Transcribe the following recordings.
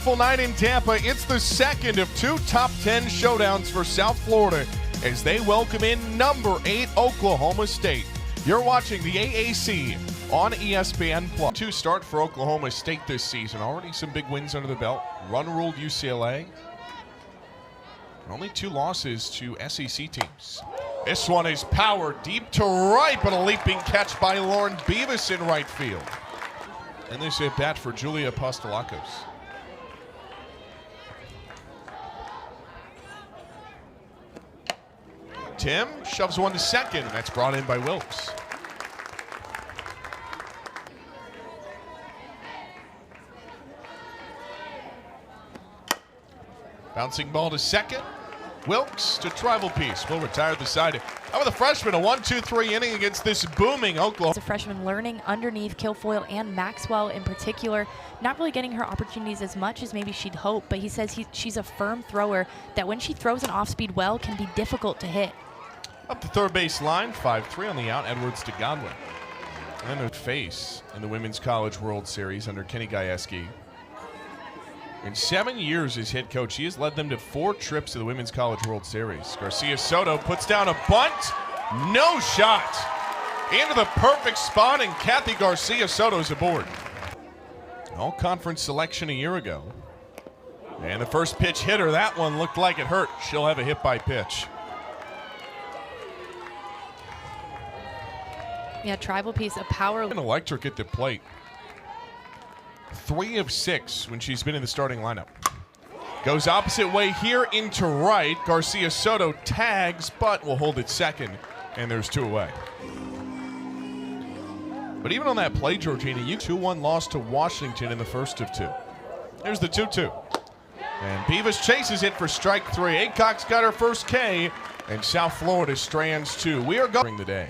beautiful night in Tampa. It's the second of two top 10 showdowns for South Florida as they welcome in number 8 Oklahoma State. You're watching the AAC on ESPN+. To start for Oklahoma State this season. Already some big wins under the belt. Run-ruled UCLA. Only 2 losses to SEC teams. This one is powered deep to right, but a leaping catch by Lauren Beavis in right field. And this at bat for Julia Apostolakos. Tim shoves one to second. That's brought in by Wilkes. Bouncing ball to second. Wilkes to Tribal Piece. Will retire the side. How about the freshman? A 1-2-3 inning against this booming Oklahoma. As a freshman, learning underneath Kilfoyle and Maxwell in particular, not really getting her opportunities as much as maybe she'd hope, but he says she's a firm thrower that when she throws an off-speed well can be difficult to hit. Up the third base line, 5-3 on the out, Edwards to Godwin. And their face in the Women's College World Series under Kenny Gajewski. In 7 years as head coach, he has led them to 4 trips to the Women's College World Series. Garcia Soto puts down a bunt. No shot. Into the perfect spot, and Kathy Garcia Soto's aboard. All-conference selection a year ago. And the first pitch hitter, that one looked like it hurt. She'll have a hit by pitch. Yeah, Tribal Piece, a power. An electric at the plate. 3 of 6 when she's been in the starting lineup. Goes opposite way here into right. Garcia Soto tags, but will hold it second, and there's 2 away. But even on that play, Georgina, you 2-1 loss to Washington in the first of 2. Here's the 2-2. And Beavis chases it for strike 3. Aycock's got her first K, and South Florida strands 2. We are going the day.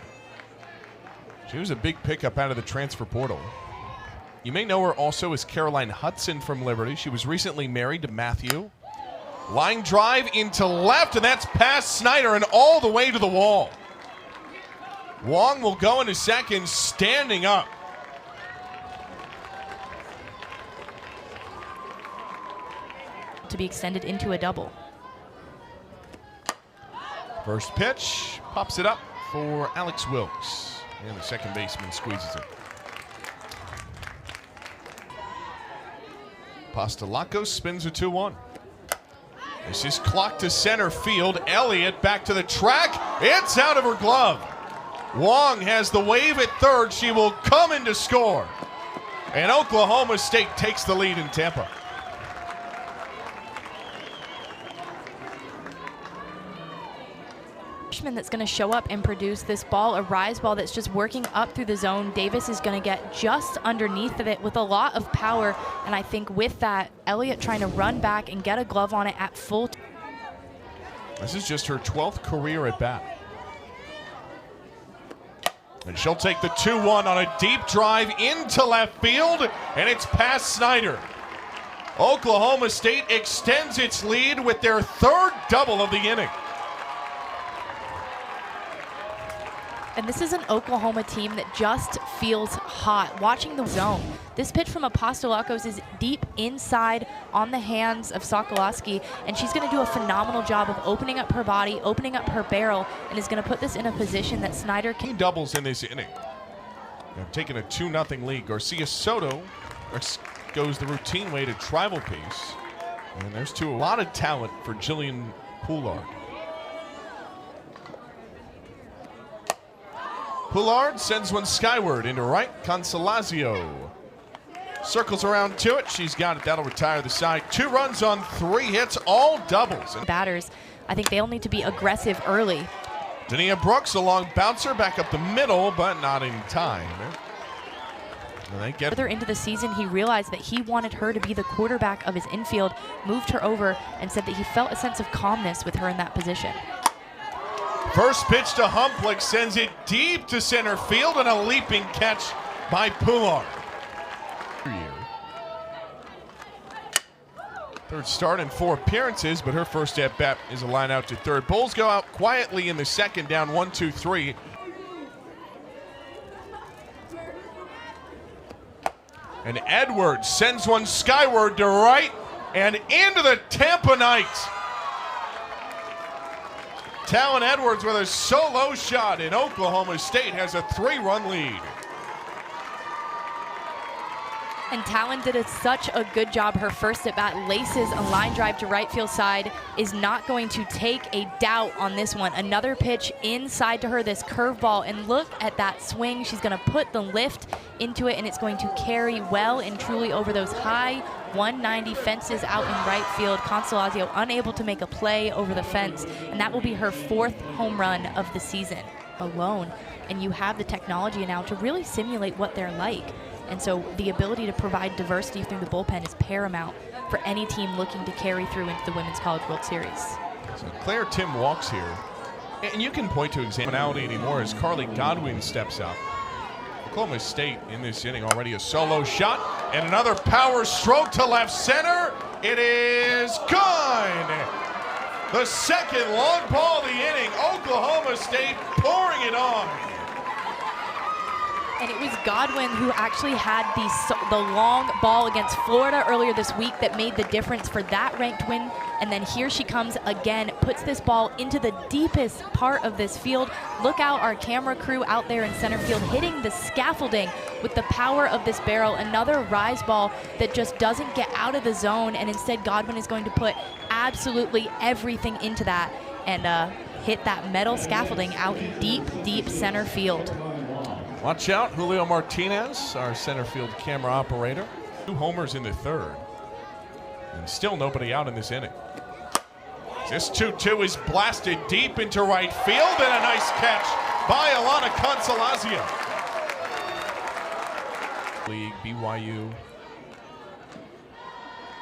She was a big pickup out of the transfer portal. You may know her also as Caroline Hudson from Liberty. She was recently married to Matthew. Line drive into left, and that's past Snyder and all the way to the wall. Wong will go into second, standing up. To be extended into a double. First pitch, pops it up for Alex Wilkes. And the second baseman squeezes it. Apostolakos spins a 2-1. This is clocked to center field. Elliott back to the track. It's out of her glove. Wong has the wave at third. She will come in to score. And Oklahoma State takes the lead in Tampa. That's going to show up and produce this ball, a rise ball that's just working up through the zone. Davis is going to get just underneath of it with a lot of power, and I think with that, Elliott trying to run back and get a glove on it at full. This is just her 12th career at bat. And she'll take the 2-1 on a deep drive into left field, and it's past Snyder. Oklahoma State extends its lead with their 3rd double of the inning. And this is an Oklahoma team that just feels hot. Watching the zone, this pitch from Apostolakos is deep inside on the hands of Sokolowski, and she's going to do a phenomenal job of opening up her body, opening up her barrel, and is going to put this in a position that Snyder can. Doubles in this inning. They've taken a 2-0 lead. Garcia Soto goes the routine way to Tribal Piece. And there's 2. A lot of talent for Jillian Poulard. Poulard sends one skyward into right. Consolazio circles around to it. She's got it. That'll retire the side. 2 runs on 3 hits, all doubles. Batters, I think they'll need to be aggressive early. Dania Brooks, a long bouncer back up the middle, but not in time. And they get further into the season, he realized that he wanted her to be the quarterback of his infield, moved her over, and said that he felt a sense of calmness with her in that position. First pitch to Humplick sends it deep to center field, and a leaping catch by Poulard. 3rd start in 4 appearances, but her first at bat is a line out to third. Bulls go out quietly in the second, down 1-2-3. And Edwards sends one skyward to right. and into the Tampa Knights. Talon Edwards with a solo shot, and Oklahoma State has a 3-run lead. And Talon did such a good job her first at bat. Laces a line drive to right field side, is not going to take a doubt on this one. Another pitch inside to her, this curveball, and look at that swing. She's going to put the lift into it, and it's going to carry well and truly over those high 190 fences out in right field. Consolazio unable to make a play over the fence, and that will be her 4th home run of the season alone. And you have the technology now to really simulate what they're like. And so the ability to provide diversity through the bullpen is paramount for any team looking to carry through into the Women's College World Series. So Claire Tim walks here. And you can point to examinality anymore as Carly Godwin steps up. Oklahoma State in this inning already a solo shot and another power stroke to left center. It is gone. The second long ball of the inning. Oklahoma State pouring it on. And it was Godwin who actually had the long ball against Florida earlier this week that made the difference for that ranked win. And then here she comes again, puts this ball into the deepest part of this field. Look out, our camera crew out there in center field hitting the scaffolding with the power of this barrel. Another rise ball that just doesn't get out of the zone, and instead Godwin is going to put absolutely everything into that and hit that metal scaffolding out in deep, deep center field. Watch out, Julio Martinez, our center field camera operator. 2 homers in the 3rd. And still nobody out in this inning. This 2-2 is blasted deep into right field, and a nice catch by Alana Consolazio. League, BYU.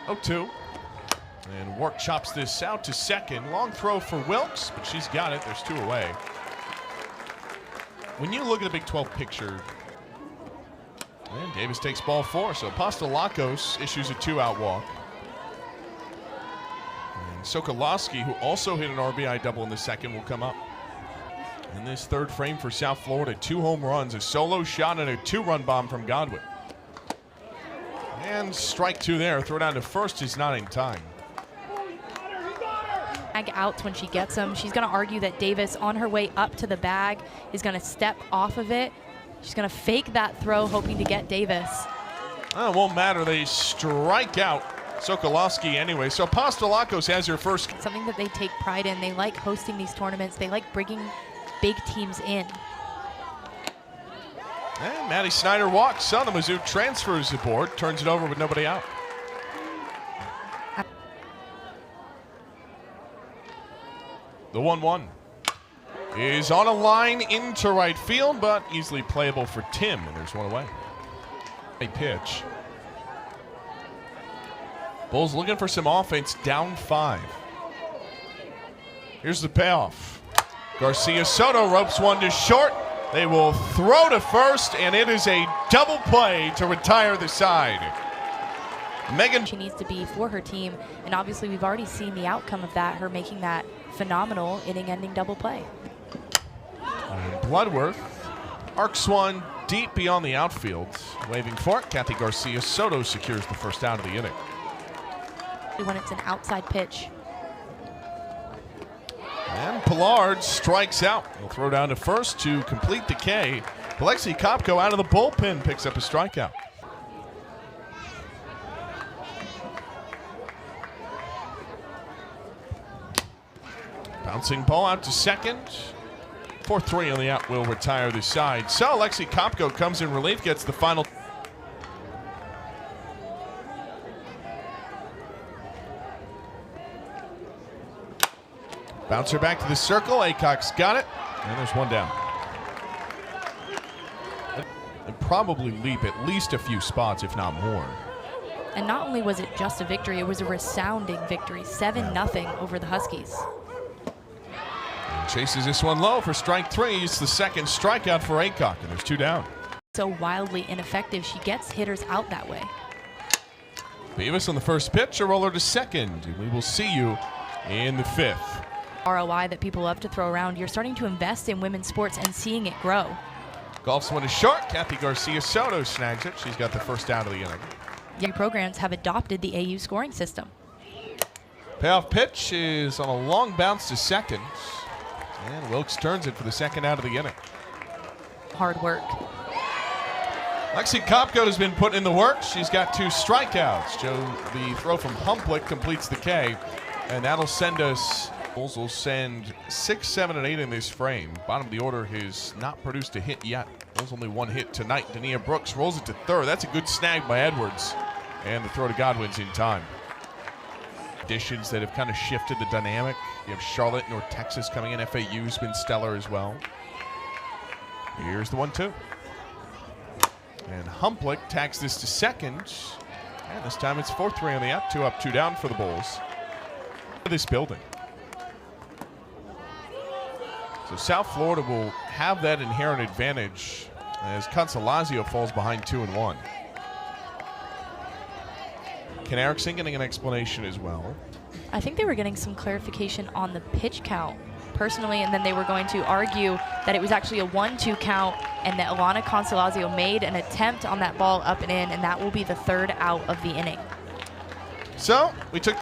0-2. And Work chops this out to second. Long throw for Wilkes, but she's got it. There's 2 away. When you look at the Big 12 picture, and Davis takes ball 4, so Apostolakos issues a 2-out walk. And Sokolowski, who also hit an RBI double in the 2nd, will come up. In this 3rd frame for South Florida, 2 home runs, a solo shot, and a 2-run bomb from Godwin. And strike 2 there. Throw down to first is not in time. Bag outs when she gets them. She's going to argue that Davis, on her way up to the bag, is going to step off of it. She's going to fake that throw, hoping to get Davis. It won't matter. They strike out Sokolowski anyway. So Apostolakos has her first. Something that they take pride in. They like hosting these tournaments. They like bringing big teams in. And Maddie Snyder walks. Son of Mizzou transfers aboard, turns it over with nobody out. The 1-1 is on a line into right field, but easily playable for Tim, and there's 1 away. A pitch. Bulls looking for some offense, down 5. Here's the payoff. Garcia Soto ropes 1 to short. They will throw to first, and it is a double play to retire the side. Megan. She needs to be for her team, and obviously we've already seen the outcome of that, her making that phenomenal inning-ending double play. And Bloodworth arcs one deep beyond the outfield. Waving for it, Kathy Garcia Soto secures the first out of the inning. When it's an outside pitch. And Pollard strikes out. He'll throw down to first to complete the K. Alexi Kopko out of the bullpen picks up a strikeout. Bouncing ball out to second. 4-3 on the out will retire the side. So Alexi Kopko comes in relief, gets the final. Bouncer back to the circle. Acock's got it. And there's one down. And probably leap at least a few spots, if not more. And not only was it just a victory, it was a resounding victory. 7-0 over the Huskies. And chases this one low for strike three. It's the second strikeout for Acock, and there's two down. So wildly ineffective. She gets hitters out that way. Beavis on the first pitch, a roller to second. And we will see you in the fifth. ROI that people love to throw around. You're starting to invest in women's sports and seeing it grow. Golfs one is short. Kathy Garcia Soto snags it. She's got the first out of the inning. Programs have adopted the AU scoring system. Payoff pitch is on a long bounce to second. And Wilkes turns it for the second out of the inning. Hard work. Lexi Kopko has been put in the work. She's got 2 strikeouts. The throw from Humplick completes the K. And that'll send us, Bulls will send 6, 7, and 8 in this frame. Bottom of the order has not produced a hit yet. Bulls only 1 hit tonight. Dania Brooks rolls it to third. That's a good snag by Edwards. And the throw to Godwin's in time. Additions that have kind of shifted the dynamic. You have Charlotte, North Texas coming in. FAU's been stellar as well. Here's the 1-2. And Humplick tags this to second. And this time it's 4-3 on the up. 2 up, 2 down for the Bulls. This building. So South Florida will have that inherent advantage as Consolazio falls behind 2-1. Ken Erickson getting an explanation as well. I think they were getting some clarification on the pitch count personally, and then they were going to argue that it was actually a 1-2 count and that Alana Consolazio made an attempt on that ball up and in, and that will be the 3rd out of the inning. So we took.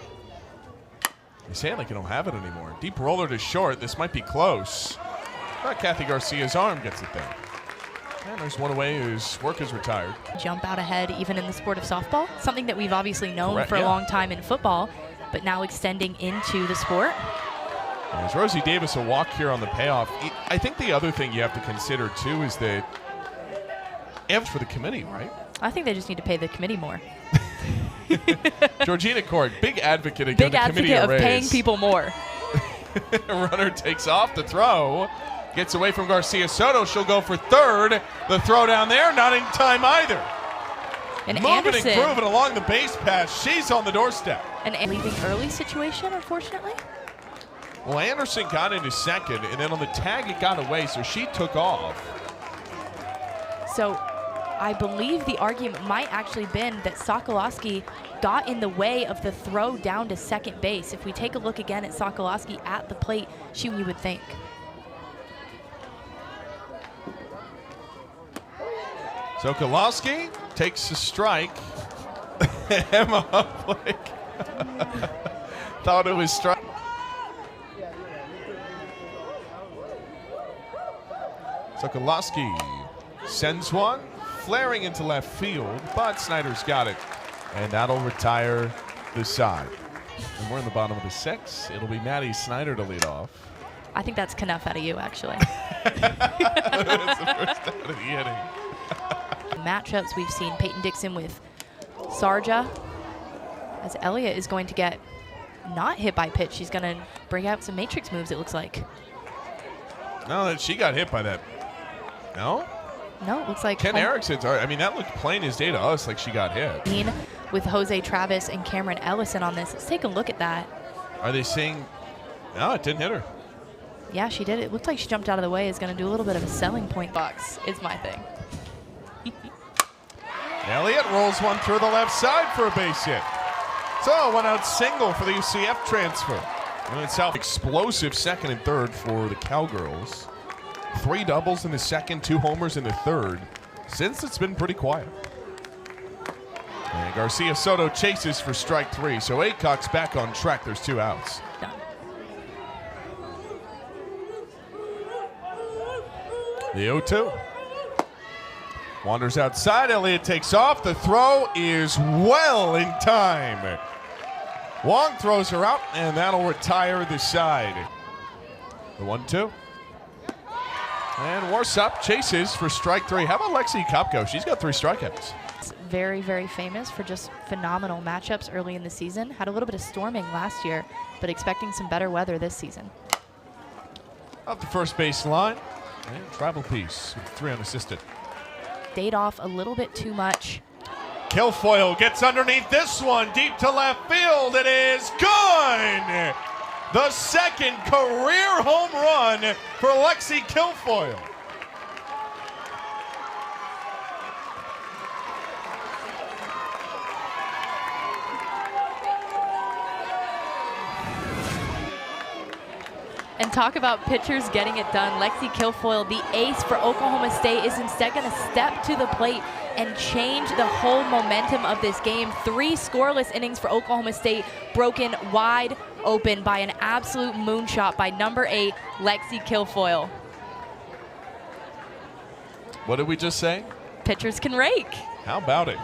They say like you don't have it anymore. Deep roller to short. This might be close. But Kathy Garcia's arm gets it there. And there's one away whose work is retired. Jump out ahead even in the sport of softball, something that we've obviously known Correct, for yeah. a long time in football, but now extending into the sport. As Rosie Davis will walk here on the payoff. I think the other thing you have to consider too is that it's for the committee, right? I think they just need to pay the committee more. Georgina Cord, big advocate of Big the committee advocate a of raise. paying people more. Runner takes off the throw. Gets away from Garcia Soto. She'll go for third. The throw down there, not in time either. And Moving Anderson, and grooving along the base pass. She's on the doorstep. an leaving early situation, unfortunately. Well, Anderson got into second, and then on the tag it got away, so she took off. So I believe the argument might actually been that Sokolowski got in the way of the throw down to second base. If we take a look again at Sokolowski at the plate, you would think. Sokolowski takes a strike. Emma Humplick thought it was strike. Sokolowski sends one, flaring into left field, but Snyder's got it, and that'll retire the side. And we're in the bottom of the 6th. It'll be Maddie Snyder to lead off. I think that's enough out of you, actually. That's the first out of the inning. Matchups, we've seen Peyton Dixon with Sarja, as Elliott is going to get not hit by pitch. She's going to bring out some matrix moves, it looks like. No, she got hit by that. No? No, it looks like Ken Erickson's. I mean, that looked plain as day to us like she got hit. with Jose Travis and Cameron Ellison on this. Let's take a look at that. Are they saying, no, it didn't hit her? Yeah, she did. It looked like she jumped out of the way. Is going to do a little bit of a selling point box is my thing. Elliott rolls one through the left side for a base hit. So a one-out single for the UCF transfer. And it's South explosive second and third for the Cowgirls. 3 doubles in the second, 2 homers in the third. Since it's been pretty quiet. And Garcia Soto chases for strike 3. So Aycock's back on track. There's 2 outs. Done. The 0-2. Wanders outside. Elliott takes off. The throw is well in time. Wong throws her out, and that'll retire the side. The 1-2. And Warsop chases for strike 3. How about Lexi Kopko? She's got 3 strikeouts. It's very, very famous for just phenomenal matchups early in the season. Had a little bit of storming last year, but expecting some better weather this season. Up the first base line. And travel piece with 3 unassisted. Stayed off a little bit too much. Kilfoyle gets underneath this one, deep to left field. It is gone! The second career home run for Lexi Kilfoyle. And talk about pitchers getting it done. Lexi Kilfoyle, the ace for Oklahoma State, is instead going to step to the plate and change the whole momentum of this game. 3 scoreless innings for Oklahoma State, broken wide open by an absolute moonshot by number 8, Lexi Kilfoyle. What did we just say? Pitchers can rake. How about it?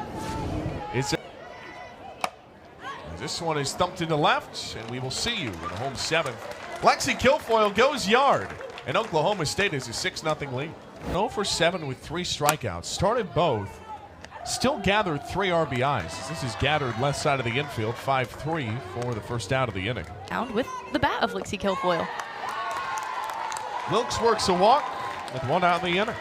This one is thumped into left, and we will see you in the home 7th. Lexi Kilfoyle goes yard, and Oklahoma State is a 6-0 lead. 0 for 7 with 3 strikeouts. Started both. Still gathered 3 RBIs. This is gathered left side of the infield, 5-3 for the first out of the inning. Down with the bat of Lexi Kilfoyle. Wilkes works a walk with 1 out in the inning.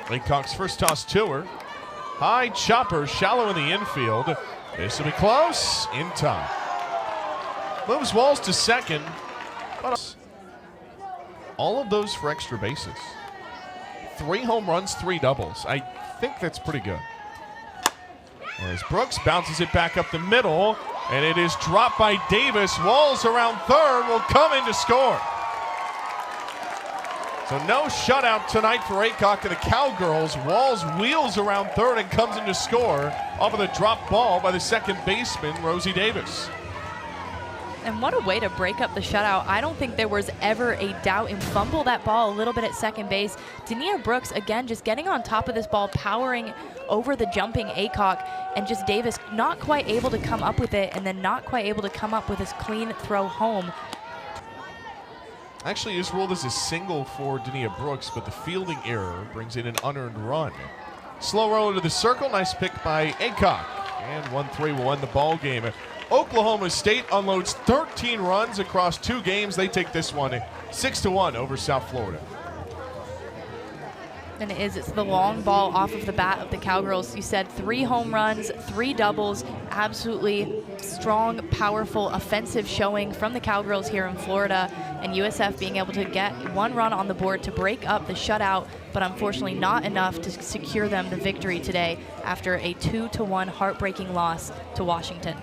Aycock's first toss to her. High chopper, shallow in the infield. This will be close, in time. Moves Walls to second. But all of those for extra bases. 3 home runs, 3 doubles. I think that's pretty good. As Brooks bounces it back up the middle, and it is dropped by Davis. Walls around third will come in to score. So no shutout tonight for Aycock and the Cowgirls. Walls wheels around third and comes in to score off of the drop ball by the second baseman, Rosie Davis. And what a way to break up the shutout. I don't think there was ever a doubt and fumble that ball a little bit at second base. Dania Brooks, again, just getting on top of this ball, powering over the jumping Aycock, and just Davis not quite able to come up with it, and then not quite able to come up with his clean throw home. Actually is ruled as a single for Dania Brooks, but the fielding error brings in an unearned run. Slow roll into the circle, nice pick by Aycock. And 1-3 will win the ball game. Oklahoma State unloads 13 runs across 2 games. They take this one 6-1 over South Florida. And it's the long ball off of the bat of the Cowgirls. You said 3 home runs, 3 doubles, absolutely strong, powerful, offensive showing from the Cowgirls here in Florida, and USF being able to get 1 run on the board to break up the shutout, but unfortunately not enough to secure them the victory today after a 2-1 heartbreaking loss to Washington.